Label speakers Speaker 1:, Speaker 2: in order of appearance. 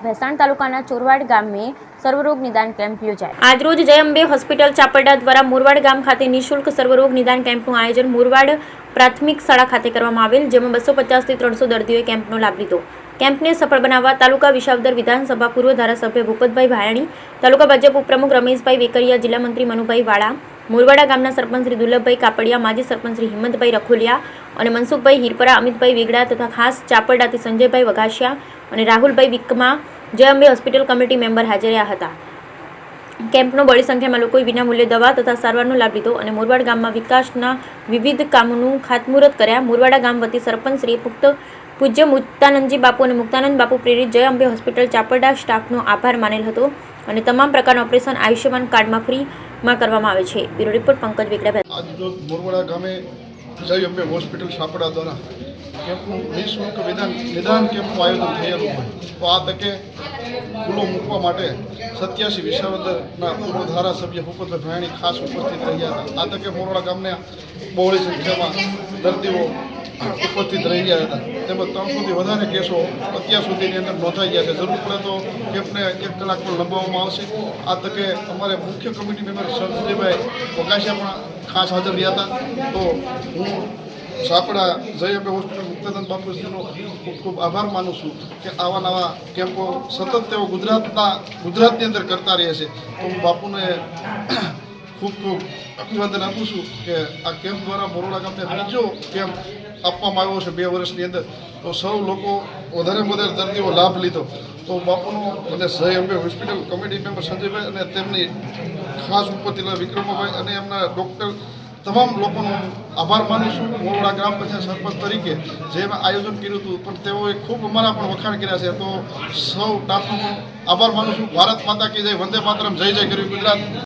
Speaker 1: ભેસાણ તાલુકાના ચોરવાડ ગામે સર્વરોગ નિદાન કેમ્પ યોજાયો। આજરોજ જય અંબે હોસ્પિટલ ચાપરડા દ્વારા મોરવાડ ગામ ખાતે નિઃશુલ્ક સર્વરોગ નિદાન કેમ્પનું આયોજન મોરવાડ પ્રાથમિક શાળા ખાતે કરવામાં આવેલ, જેમાં 250 થી 300 દર્દીઓએ કેમ્પનો લાભ લીધો। કેમ્પને સફળ બનાવવા તાલુકા વિસાવદર વિધાનસભા પૂર્વ ધારાસભ્ય ભૂપતભાઈ ભાયાણી, તાલુકા ભાજપ ઉપપ્રમુખ રમેશભાઈ વેકરિયા, જિલ્લા મંત્રી મનુભાઈ વાળા, મોરવાડા ગામના સરપંચ શ્રી દુર્લભભાઈ કાપડિયા, માજી સરપંચ શ્રી હિંમતભાઈ રખોલિયા અને મનસુખભાઈ હિરપરા, અમિતભાઈ વેગડા તથા ખાસ ચાપરડાથી સંજયભાઈ વઘાસિયા અને રાહુલભાઈ વિકમા જય અંબે હોસ્પિટલ કમિટી મેમ્બર હાજર રહ્યા હતા। કેમ્પનો બડી સંખ્યામાં લોકોએ વિનામૂલ્યે દવા તથા સારવારનો લાભ લીધો અને મોરવાડ ગામમાં વિકાસના વિવિધ કામોનું ખાતમુહૂર્ત કર્યા। મોરવાડા ગામ વતી સરપંચ શ્રી પૂજ્ય મુક્તાનંદજી બાપુ અને મુક્તાનંદ બાપુ પ્રેરિત જય અંબે હોસ્પિટલ ચાપરડા સ્ટાફનો આભાર માનેલ હતો અને તમામ પ્રકારના ઓપરેશન આયુષ્યમાન કાર્ડમાં ફ્રીમાં કરવામાં આવે છે। Bureau report Pankaj Vegda.
Speaker 2: આજ રોજ મોરવાડા ગામે જય અંબે હોસ્પિટલ ચાપરડા દ્વારા કેમ્પનું નિઃશુલ્ક નિદાન કેમ્પનું આયોજન થયેલું હોય તો આ તકે ખુલ્લો મૂકવા માટે 87 વિસાવદરના પૂર્વ ધારાસભ્ય ભૂપતભાઈ ભાયાણી ખાસ ઉપસ્થિત રહ્યા હતા। આ તકે મોરવાડા ગામના બહોળી સંખ્યામાં દર્દીઓ ઉપસ્થિત રહી ગયા હતા, તેમજ 300 થી વધારે કેસો અત્યાર સુધીની અંદર નોંધાઈ ગયા છે। જરૂર પડે તો કેમ્પને 1 કલાક પણ લંબાવવામાં આવશે। આ તકે અમારે મુખ્ય કમિટી મેમ્બર સંજયભાઈ વઘાસિયા પણ ખાસ હાજર રહ્યા હતા। તો હું ચાપડા જય અંબે હોસ્પિટલ મુક્તાનંદ બાપુશ્રીનો ખૂબ ખૂબ આભાર માનું છું કે આવા નવા કેમ્પો સતત તેઓ ગુજરાતની અંદર કરતા રહે છે। તો હું બાપુને ખૂબ ખૂબ અભિવાદન આપું છું કે આ કેમ્પ દ્વારા મોરવાડા ગામને બીજો કેમ્પ આપવામાં આવ્યો છે 2 વર્ષની અંદર, તો સૌ લોકો વધારે દર્દીઓ લાભ લીધો। તો બાપુનો અને જય અંબે હોસ્પિટલ કમિટી મેમ્બર સંજયભાઈ અને તેમની ખાસ ઉપસ્થિત વિક્રમભાઈ અને એમના ડૉક્ટર તમામ લોકોનો આભાર માનું છું। મોરવાડા ગ્રામ પંચાયત સરપંચ તરીકે જેમાં આયોજન કર્યું હતું પણ તેઓએ ખૂબ અમારા પણ વખાણ કર્યા છે, તો સૌ સ્ટાફનો આભાર માનું છું। ભારત માતા કી જય, વંદે માતરમ, જય જય ગરવી ગુજરાત।